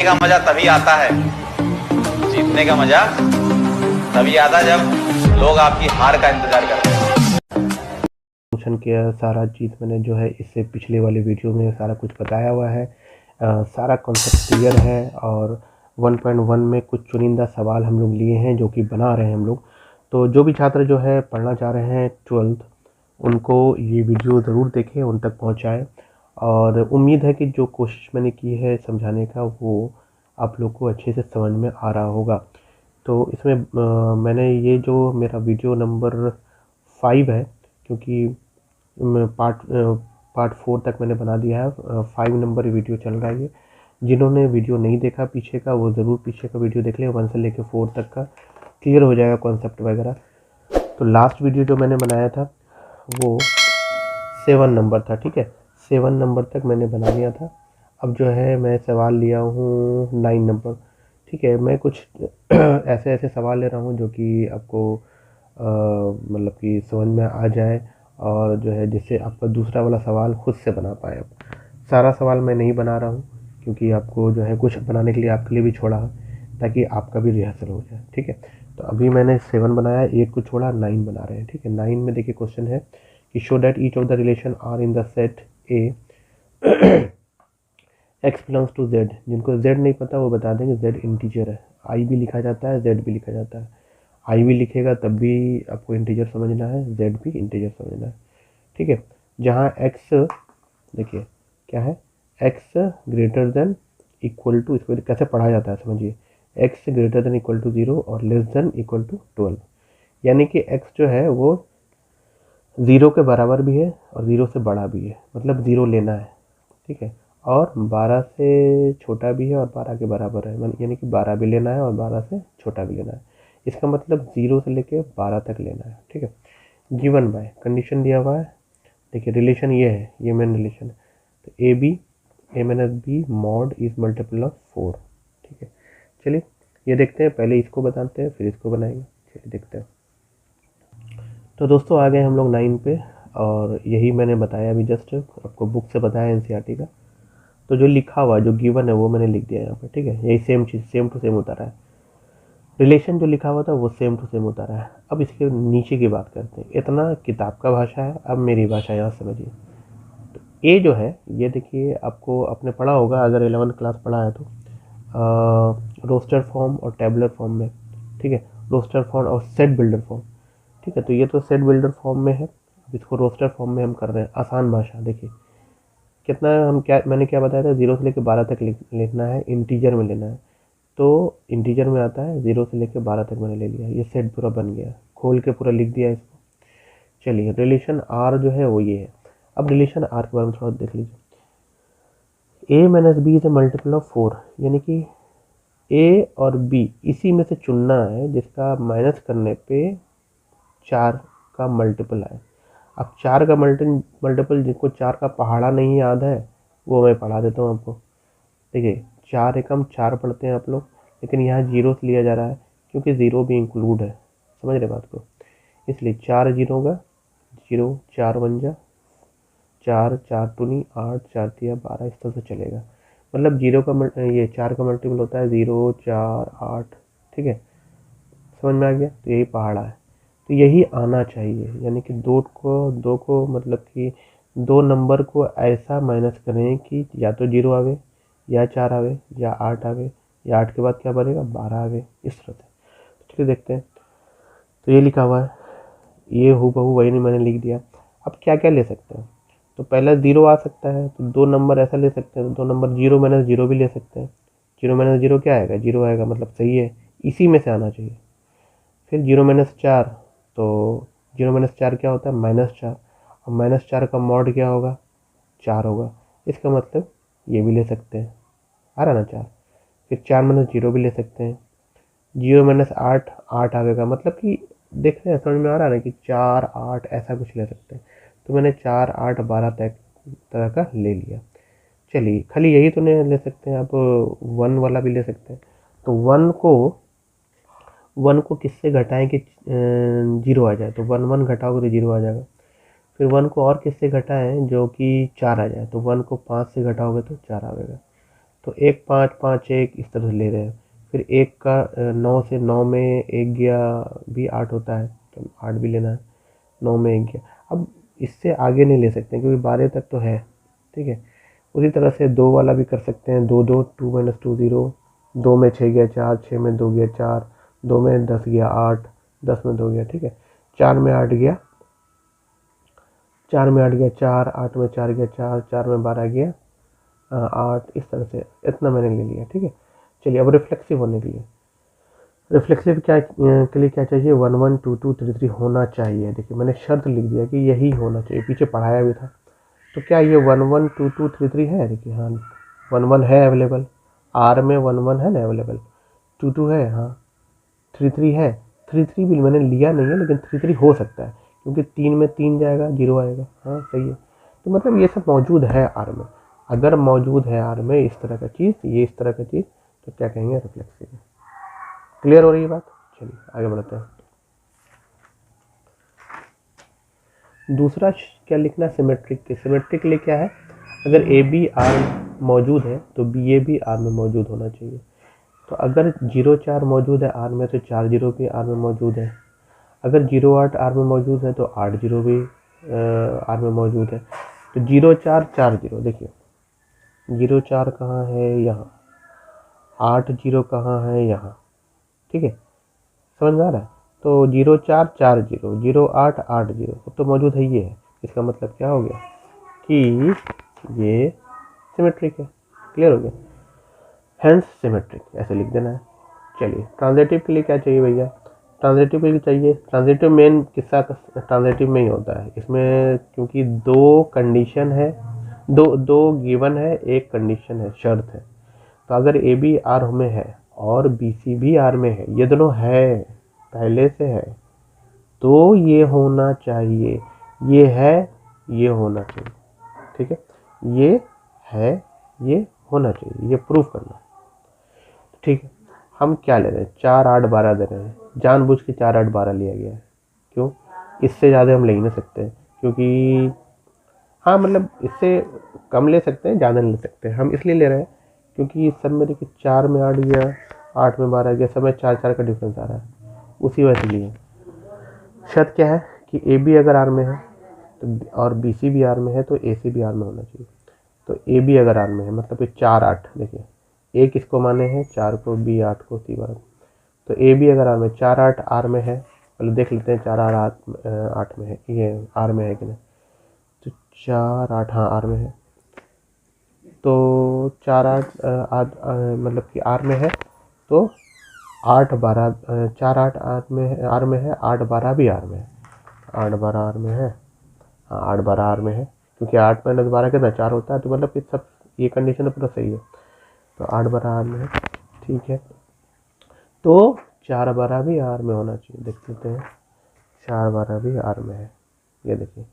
का मजा तभी आता है, जीतने का मजा तभी आता है जब लोग आपकी हार का इंतजार करते हैं। प्रमोशन किया सारा चीज़ मैंने जो है इससे पिछले वाले वीडियो में सारा कुछ बताया हुआ है। सारा कॉन्सेप्ट क्लियर है और 1.1 में कुछ चुनिंदा सवाल हम लोग लिए हैं जो कि बना रहे हैं हम लोग। तो जो भी छात्र जो है पढ़ना चाह रहे हैं 12th, उनको ये वीडियो ज़रूर देखें, उन तक पहुंचाएं। और उम्मीद है कि जो कोशिश मैंने की है समझाने का वो आप लोग को अच्छे से समझ में आ रहा होगा। तो इसमें मैंने ये जो मेरा वीडियो नंबर 5 है, क्योंकि पार्ट 4 तक मैंने बना दिया है, 5 नंबर वीडियो चल रहा है ये। जिन्होंने वीडियो नहीं देखा पीछे का वो ज़रूर पीछे का वीडियो देख लें, 1 से लेकर 4 तक का क्लियर हो जाएगा कॉन्सेप्ट वगैरह। तो लास्ट वीडियो जो मैंने बनाया था वो 7 नंबर था, ठीक है। 7 नंबर तक मैंने बना लिया था। अब जो है मैं सवाल लिया हूँ 9 नंबर, ठीक है। मैं कुछ ऐसे ऐसे सवाल ले रहा हूँ जो कि आपको मतलब कि समझ में आ जाए और जो है जिससे आपका दूसरा वाला सवाल खुद से बना पाए। अब सारा सवाल मैं नहीं बना रहा हूँ क्योंकि आपको जो है कुछ बनाने के लिए आपके लिए भी छोड़ा है ताकि आपका भी रिहर्सल हो जाए, ठीक है। तो अभी मैंने 7 बनाया, 8 को छोड़ा, 9 बना रहे हैं, ठीक है। 9 में देखिए क्वेश्चन है कि show that each of the relation are in the set A x belongs to Z. जिनको जेड नहीं पता वो बता देंगे जेड इंटीजर है। आई भी लिखा जाता है, जेड भी लिखा जाता है। आई भी लिखेगा तब भी आपको इंटीजर समझना है, जेड भी इंटीजर समझना है, ठीक है। जहाँ एक्स देखिए क्या है, x greater than equal to, इसको कैसे पढ़ा जाता है समझिए, x greater than equal to 0 और लेस देन इक्वल टू 12। यानी कि एक्स जो है वो 0 के बराबर भी है और 0 से बड़ा भी है, मतलब 0 लेना है, ठीक है। और 12 से छोटा भी है और 12 के बराबर है, यानी कि 12 भी लेना है और 12 से छोटा भी लेना है। इसका मतलब 0 से लेके 12 तक लेना है, ठीक है। गिवन बाय कंडीशन दिया हुआ है, देखिए रिलेशन ये है, ये मेन रिलेशन है। तो a b a minus b mod is multiple of 4, ठीक है। चलिए ये देखते हैं, पहले इसको बताते हैं फिर इसको बनाएंगे, चलिए देखते हैं। तो दोस्तों आ गए हम लोग 9 पे और यही मैंने बताया अभी जस्ट, आपको बुक से बताया एनसीईआरटी का। तो जो लिखा हुआ जो गिवन है वो मैंने लिख दिया यहाँ पर, ठीक है। यही सेम चीज़ सेम टू सेम उतारा है, रिलेशन जो लिखा हुआ था वो सेम टू सेम उतारा है। अब इसके नीचे की बात करते हैं, इतना किताब का भाषा है, अब मेरी भाषा यहाँ समझिए। तो ए जो है ये देखिए आपको आपने पढ़ा होगा, अगर 11th क्लास पढ़ा है तो रोस्टर फॉर्म और टेबलर फॉर्म में, ठीक है। रोस्टर फॉर्म और सेट बिल्डर फॉर्म, ठीक है। तो ये तो सेट बिल्डर फॉर्म में है, अब इसको रोस्टर फॉर्म में हम कर रहे हैं। आसान भाषा देखिए कितना, हम क्या मैंने क्या बताया था, 0 से लेकर 12 तक लिखना है, इंटीजर में लेना है। तो इंटीजर में आता है 0 से लेकर 12 तक मैंने ले लिया, ये सेट पूरा बन गया, खोल के पूरा लिख दिया इसको। चलिए रिलेशन आर जो है वो ये है। अब रिलेशन आर के बारे में थोड़ा देख लीजिए। A minus B is a multiple of 4, यानी कि ए और बी इसी में से चुनना है जिसका माइनस करने पे 4 का मल्टीपल आए। अब 4 का मल्टीपल जिनको 4 का पहाड़ा नहीं याद है वो मैं पढ़ा देता हूँ आपको। देखिए 4 एकम 4 पढ़ते हैं आप लोग, लेकिन यहाँ 0 से लिया जा रहा है क्योंकि 0 भी इंक्लूड है, समझ रहे बात को। इसलिए 4 जीरो होगा, 0 4 बन जा, 4 4 टूनी 8 4 तिया 12, इस तरह से चलेगा। मतलब 0 का ये 4 का मल्टीपल होता है 0 4 8, ठीक है। समझ में आ गया, तो यही पहाड़ा है। तो यही आना चाहिए, यानी कि दो को मतलब कि 2 नंबर को ऐसा माइनस करें कि या तो 0 आवे या 4 आवे या 8 आवे या 8 के बाद क्या बनेगा 12 आवे, इस तरह से। तो चलिए देखते हैं। तो ये लिखा हुआ है, ये हूबहू वही नहीं मैंने लिख दिया। अब क्या क्या ले सकते हैं, तो पहला 0 आ सकता है, तो 2 नंबर ऐसा ले सकते हैं, तो 2 नंबर 0 माइनस 0 भी ले सकते हैं। 0 माइनस 0 क्या आएगा, 0 आएगा, मतलब सही है, इसी में से आना चाहिए। फिर 0 - 4, तो 0 - 4 क्या होता है -4, और -4 का मॉड क्या होगा 4 होगा, इसका मतलब ये भी ले सकते हैं, आ रहा ना 4। फिर 4 - 0 भी ले सकते हैं, 0 - 8 8 आएगा, मतलब कि देख रहे हैं, समझ में आ रहा है ना कि 4 8 ऐसा कुछ ले सकते हैं। तो मैंने 4 8 12 तरह का ले लिया। चलिए खाली यही तो नहीं ले सकते हैं आप, 1 वाला भी ले सकते हैं। तो 1 को किससे घटाएं कि 0 आ जाए, तो 1 1 घटाओगे तो 0 आ जाएगा। फिर 1 को और किससे घटाएं जो कि 4 आ जाए, तो 1 को 5 से घटाओगे तो 4 आएगा। तो 1 5 5 1 इस तरह से ले रहे हैं। फिर 1 का 9 से 9 में 1 गया भी 8 होता है, तो 8 भी लेना है, 9 में 1 गया। अब इससे आगे नहीं ले सकते क्योंकि 12 तक तो है, ठीक है। उसी तरह से 2 वाला भी कर सकते हैं, 2 2 2 माइनस 2 0, 2 में 6 गया 4, 6 में 2 गया 4, 2 में 10 गया 8, 10 में 2 गया, ठीक है। 4 में 8 गया, 4 में 8 गया 4, 8 में 4 गया 4, 4 में 12 गया 8, इस तरह से इतना मैंने ले लिया, ठीक है। चलिए अब रिफ्लेक्सिव होने के लिए, रिफ्लेक्सिव क्या के लिए क्या चाहिए, 1 1 2 2 3 3 होना चाहिए। देखिए मैंने शर्त लिख दिया कि यही होना चाहिए, पीछे पढ़ाया भी था। तो क्या ये 1 1 2 2 3 3 है? देखिए हाँ 1 1 है अवेलेबल, आर में 1 1 है ना अवेलेबल, 2 2 है, हाँ 3 3 है, 3 3 भी मैंने लिया नहीं है लेकिन 3 3 हो सकता है क्योंकि 3 में 3 जाएगा 0 आएगा, हाँ सही है। तो मतलब ये सब मौजूद है आर में। अगर मौजूद है आर में इस तरह का चीज़, ये इस तरह का चीज़, तो क्या कहेंगे, रिफ्लेक्सिव है। क्लियर हो रही है बात? चलिए आगे बढ़ते हैं। दूसरा क्या लिखना है, सिमेट्रिक के। सिमेट्रिक के लिए क्या है, अगर ए बी आर मौजूद है तो बी ए भी आर में मौजूद होना चाहिए। तो अगर 0 4 मौजूद है आर में तो 4 0 भी आर में मौजूद है। अगर 0 8 आर में मौजूद है तो 8 0 भी आर में मौजूद है। तो 0 4 4 0, देखिए 0 4 कहाँ है, यहाँ, 8 0 कहाँ है, यहाँ, ठीक है, समझ में आ रहा है। तो 0 4 4 0, 0 8 8 0 तो मौजूद है, ये है। इसका मतलब क्या हो गया कि ये सिमेट्रिक है। क्लियर हो गया, हेंस सिमेट्रिक, ऐसे लिख देना है। चलिए ट्रांजिटिव के लिए क्या चाहिए भैया, ट्रांजिटिव के लिए चाहिए, ट्रांजिटिव मेन किस्सा ट्रांजिटिव में ही होता है इसमें, क्योंकि 2 कंडीशन है, दो गिवन है, एक कंडीशन है, शर्त है। तो अगर ए बी आर में है और बी सी भी आर में है, ये दोनों है पहले से है, तो ये होना चाहिए, ये है, ये होना चाहिए, ठीक है, ये है, ये होना चाहिए, ये प्रूफ करना, ठीक है। हम क्या ले रहे हैं, 4 8 12 दे रहे हैं, जानबूझ के 4 8 12 लिया गया है, क्यों, इससे ज़्यादा हम ले ही नहीं सकते क्योंकि, हाँ मतलब इससे कम ले सकते हैं, ज़्यादा नहीं ले सकते, हम इसलिए ले रहे हैं क्योंकि सब में देखिए 4 में 8 गया, 8 में 12 गया, सब में 4 4 का डिफरेंस आ रहा है, उसी वजह से लिए। शर्त क्या है कि ए बी अगर आर में है तो और बी सी भी आर में है तो ए सी भी आर में होना चाहिए। तो ए बी अगर आर में है मतलब कि 4 8, देखिए ए किसको माने हैं, 4 को, बी 8 को, सी 12। तो ए बी अगर आर में, 4 8 आर में है, पहले देख लेते हैं 4 8 में है, ये आर में है कि नहीं। तो 4 8 हाँ आर में है, तो 4 8 मतलब कि आर में है, तो 8 12 4 8 आर में है, 8 12 भी आर में है, 8 12 आर में है, हाँ 8 12 आर में है, क्योंकि 8 माइनस 12 कितना 4 होता है, तो मतलब कि सब ये कंडीशन पूरा सही है। तो 8 12 आर में है, ठीक है। तो 4 12 भी आर में होना चाहिए, देख लेते हैं, 4 12 भी आर में है, ये देखिए,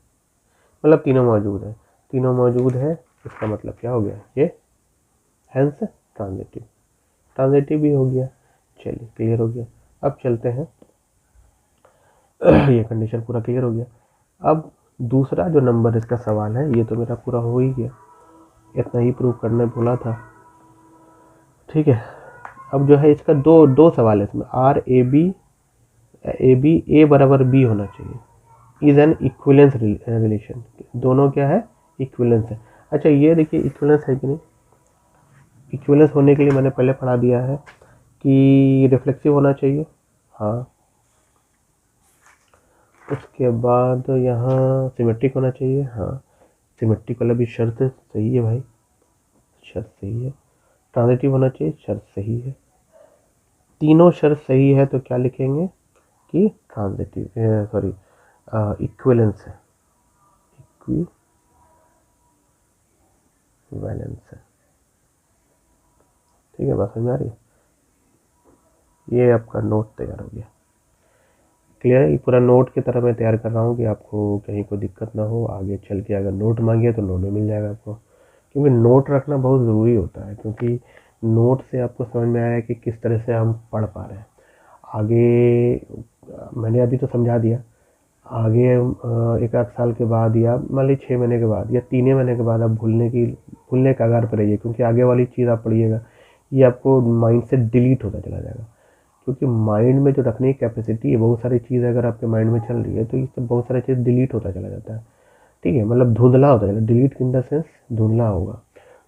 मतलब तीनों मौजूद है, तीनों मौजूद है, इसका मतलब क्या हो गया, ये हेंस ट्रांजिटिव, ट्रांजिटिव भी हो गया। चलिए क्लियर हो गया, अब चलते हैं ये कंडीशन पूरा क्लियर हो गया। अब दूसरा जो नंबर इसका सवाल है, ये तो मेरा पूरा हो ही गया, इतना ही प्रूव करने बोला था, ठीक है। अब जो है इसका दो सवाल है इसमें, आर ए बी ए बराबर बी होना चाहिए, इज एन इक्विवेलेंस रिलेशन, दोनों क्या है, इक्विवेलेंस है। अच्छा ये देखिए इक्विवेलेंस है कि नहीं, इक्विवेलेंस होने के लिए मैंने पहले पढ़ा दिया है कि रिफ्लेक्सिव होना चाहिए, हाँ, उसके बाद यहाँ सिमेट्रिक होना चाहिए, हाँ, सिमेट्रिक वाला भी शर्त सही है भाई, शर्त सही है, ट्रांजिटिव होना चाहिए, शर्त सही है, तीनों शर्त सही है, तो क्या लिखेंगे कि ट्रांजिटिव, सॉरी इक्विवेलेंस है, इक्विवेलेंस है, ठीक है, बात समझ आ रही है। ये आपका नोट तैयार हो गया, क्लियर है, ये पूरा नोट की तरह मैं तैयार कर रहा हूँ कि आपको कहीं कोई दिक्कत ना हो, आगे चल के अगर नोट मांगिए तो नोट भी मिल जाएगा आपको, क्योंकि नोट रखना बहुत ज़रूरी होता है, क्योंकि नोट से आपको समझ में आया कि किस तरह से हम पढ़ पा रहे हैं। आगे मैंने अभी तो समझा दिया, आगे 1 आध साल के बाद या मान लीजिए 6 महीने के बाद या 3 महीने के बाद आप भूलने की भूलने के आगार पर रहिए, क्योंकि आगे वाली चीज़ आप पढ़िएगा ये आपको माइंड से डिलीट होता चला जाएगा। क्योंकि माइंड में जो रखने की कैपेसिटी है, बहुत सारी चीज़ अगर आपके माइंड में चल रही है तो इससे बहुत सारी चीज़ डिलीट होता चला जाता है। ठीक है, मतलब धुंधला होता चला, डिलीट इन द सेंस धुंधला होगा।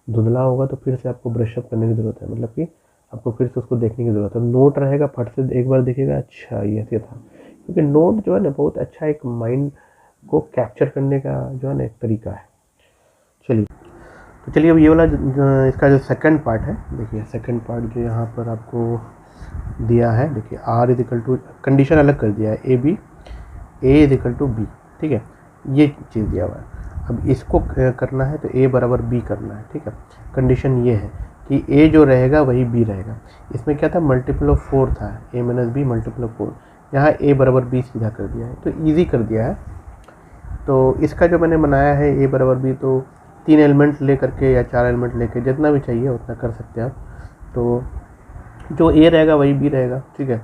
धुंधला होगा तो फिर से आपको ब्रशअप करने की ज़रूरत है, मतलब कि आपको फिर से उसको देखने की ज़रूरत है। नोट रहेगा, फट से एक बार देखिएगा, अच्छा ये ऐसे था। क्योंकि नोट जो है ना बहुत अच्छा एक माइंड को कैप्चर करने का जो है ना एक तरीका है। चलिए, तो चलिए अब ये वाला इसका जो सेकंड पार्ट है, देखिए सेकंड पार्ट जो यहाँ पर आपको दिया है, देखिए R is equal to, condition अलग कर दिया है, a is equal to b. ठीक है, ये चीज़ दिया हुआ है। अब इसको करना है तो ए बराबर बी करना है। ठीक है, कंडीशन ये है कि ए जो रहेगा वही बी रहेगा। इसमें क्या था, मल्टीपल ऑफ 4 था, ए माइनस बी मल्टीपल ऑफ 4। यहाँ ए बराबर बी सीधा कर दिया है, तो ईजी कर दिया है। तो इसका जो मैंने बनाया है ए बराबर बी, तो 3 एलिमेंट ले करके या 4 एलिमेंट लेके जितना भी चाहिए उतना कर सकते हैं आप। तो जो ए रहेगा वही बी रहेगा। ठीक है,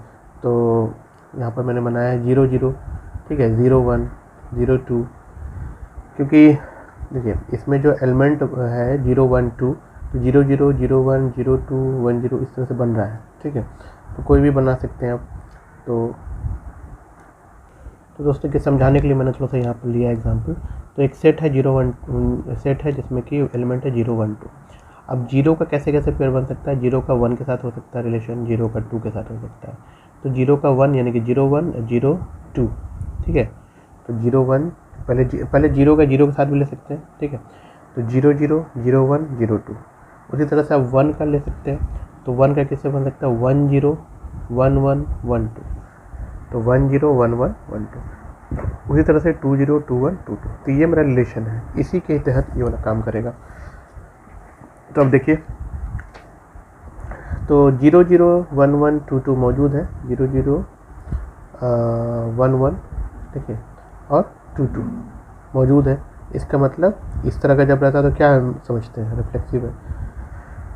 तो यहाँ पर मैंने बनाया है 0 0। ठीक है, 0 1 0 2, क्योंकि देखिए इसमें जो एलिमेंट है 0 1 2, तो 0 0 0 1 0 2 1 0 इस तरह से बन रहा है। ठीक है, तो कोई भी बना सकते हैं आप। तो दोस्तों के समझाने के लिए मैंने थोड़ा सा यहाँ पर लिया एग्जांपल। तो एक सेट है 0 1 सेट है जिसमें कि एलिमेंट है 0 1 2। अब 0 का कैसे कैसे पेयर बन सकता है, 0 का 1 के साथ हो सकता है रिलेशन, 0 का 2 के साथ हो सकता है। तो 0 का 1 यानी कि 0 1 0 2। ठीक है, तो 0 1 पहले 0 का 0 के साथ भी ले सकते हैं। ठीक है, तो 0 0 0 1 0 2। उसी तरह से आप 1 का ले सकते हैं, तो 1 का किससे बन सकता है, 1 0 1 1 1 2। तो 1 0 1 1 1 2। उसी तरह से 2 0 2 1 2 2। तो ये मेरा रिलेशन है, इसी के तहत ये वाला काम करेगा। तो अब देखिए, तो 0 0 1 1 2 2 मौजूद है, 0 0 1 1, ठीक है, और 2 2 मौजूद है। इसका मतलब इस तरह का जब रहता है तो क्या समझते हैं, रिफ्लेक्सिव है।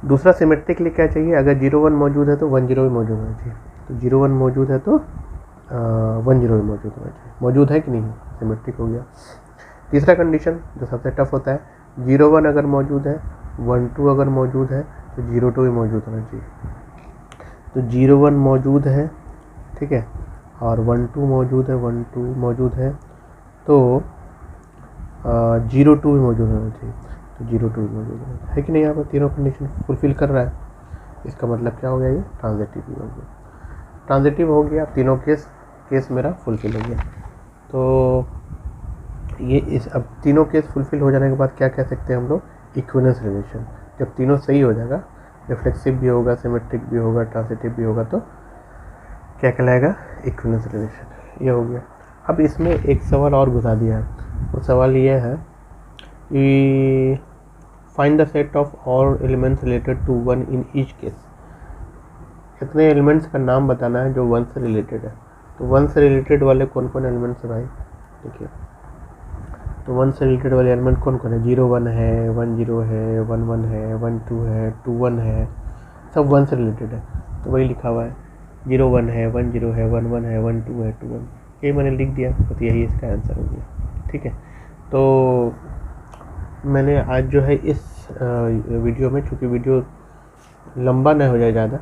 दूसरा सिमेट्रिक के लिए क्या चाहिए, अगर 0 1 मौजूद है तो 1 0 भी मौजूद होना चाहिए। तो 0 1 मौजूद है तो 1 0 भी मौजूद होना चाहिए। मौजूद है कि नहीं, सिमेट्रिक हो गया। तीसरा कंडीशन जो सबसे टफ होता है, 0 1 अगर मौजूद है, 1 2 अगर मौजूद है तो 0 2 भी मौजूद होना चाहिए। तो 0 1 मौजूद है, ठीक है, और 1 2 मौजूद है, 1 2 मौजूद है, तो 0 2 भी मौजूद होना चाहिए। तो 0 2 भी मौजूद है कि नहीं, यहाँ पर तीनों कंडीशन फुलफिल कर रहा है। इसका मतलब क्या हो गया, ये ट्रांजिटिव भी हो गया। ट्रांजिटिव हो गया, तीनों केस मेरा फुलफिल हो गया। तो ये इस अब तीनों केस फुलफिल हो जाने के बाद क्या कह सकते हैं हम लोग, इक्विवेलेंस रिलेशन। जब तीनों सही हो जाएगा, रिफ्लेक्सिव भी होगा, सिमेट्रिक भी होगा, ट्रांजिटिव भी होगा, तो क्या कहलाएगा, इक्विवेलेंस रिलेशन। ये हो गया। अब इसमें एक सवाल और घुसा दिया है। वो सवाल ये है कि find the set of all elements related to 1 in each case. कितने एलिमेंट्स का नाम बताना है जो 1 से रिलेटेड है। तो 1 से रिलेटेड वाले कौन कौन एलिमेंट्स है भाई, देखिए। तो 1 से रिलेटेड वाले एलिमेंट कौन कौन है, 0 1 है, 1 0 है, 1 1 है, 1 2 है, 2 1 है, सब 1 से रिलेटेड है। तो वही लिखा हुआ है, 0 1 है, 1 0 है, 1 1 है, 1 2 है, 2 1। ये मैंने लिख दिया, तो यही इसका आंसर हो गया। ठीक है, तो मैंने आज जो है इस वीडियो में, चूँकि वीडियो लंबा न हो जाए ज़्यादा,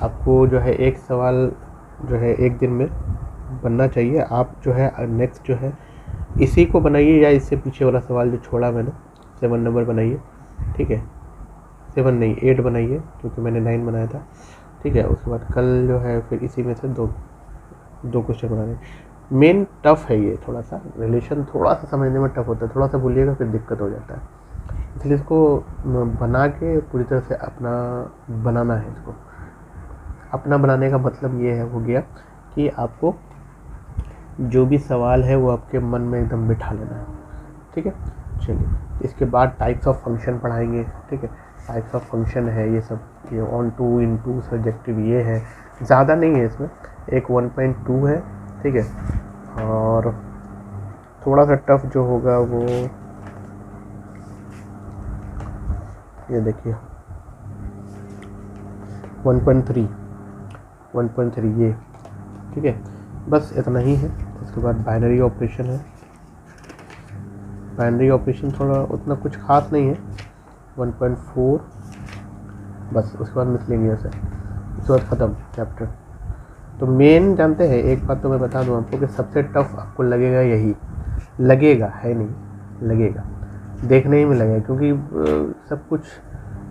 आपको जो है एक सवाल जो है एक दिन में बनना चाहिए। आप जो है नेक्स्ट जो है इसी को बनाइए, या इससे पीछे वाला सवाल जो छोड़ा मैंने 7 नंबर बनाइए। ठीक है, 7 नहीं 8 बनाइए, क्योंकि मैंने 9 बनाया था। ठीक है, उसके बाद कल जो है फिर इसी में से दो क्वेश्चन बनाने। मेन टफ है ये, थोड़ा सा रिलेशन थोड़ा सा समझने में टफ होता है, थोड़ा सा भूलिएगा फिर दिक्कत हो जाता है। इसलिए इसको बना के पूरी तरह से अपना बनाना है। इसको अपना बनाने का मतलब ये है, हो गया कि आपको जो भी सवाल है वो आपके मन में एकदम बिठा लेना है। ठीक है, चलिए इसके बाद टाइप्स ऑफ फंक्शन पढ़ाएंगे। ठीक है, टाइप्स ऑफ फंक्शन है ये सब, ये onto, into, subjective, ये है, ज़्यादा नहीं है इसमें, एक 1.2 है। ठीक है, और थोड़ा सा टफ जो होगा वो ये देखिए 1.3 ये। ठीक है, बस इतना ही है। उसके बाद बाइनरी ऑपरेशन है। बाइनरी ऑपरेशन थोड़ा उतना कुछ खास नहीं है, 1.4 बस, उसके बाद मिसलेनियस है, उसके बाद ख़त्म चैप्टर। तो मेन जानते हैं, एक बात तो मैं बता दूं आपको कि सबसे टफ आपको लगेगा यही, लगेगा है नहीं, लगेगा, देखने ही में लगेगा, क्योंकि सब कुछ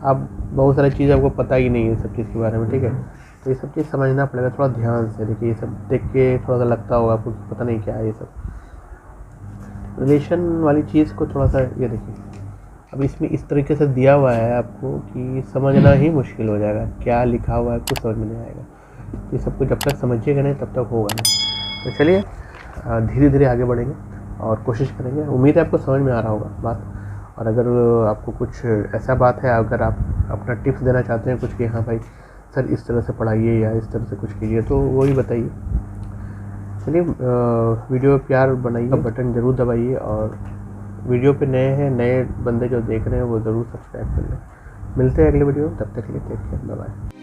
आप बहुत सारी चीज़ आपको पता ही नहीं है सब चीज़ के बारे में, ठीक है। तो ये सब चीज़ समझना पड़ेगा थोड़ा ध्यान से। देखिए ये सब देख के थोड़ा सा लगता होगा आपको पता नहीं क्या है ये सब, रिलेशन वाली चीज़ को थोड़ा सा ये देखिए। अब इसमें इस तरीके से दिया हुआ है आपको कि समझना ही मुश्किल हो जाएगा, क्या लिखा हुआ है कुछ समझ में नहीं आएगा। ये सब कुछ जब तक समझिएगा नहीं तब तक होगा नहीं। तो चलिए धीरे धीरे आगे बढ़ेंगे और कोशिश करेंगे। उम्मीद है आपको समझ में आ रहा होगा बात। और अगर आपको कुछ ऐसा बात है, अगर आप अपना टिप्स देना चाहते हैं कुछ कि हाँ भाई सर इस तरह से पढ़ाइए या इस तरह से कुछ कीजिए, तो वही बताइए। चलिए वीडियो प्यार बनाइए, बटन ज़रूर दबाइए, और वीडियो पे नए हैं, नए बंदे जो देख रहे हैं वो ज़रूर सब्सक्राइब कर लें। मिलते हैं अगले वीडियो, तब तक के लिए टेक केयर, बाय बाय।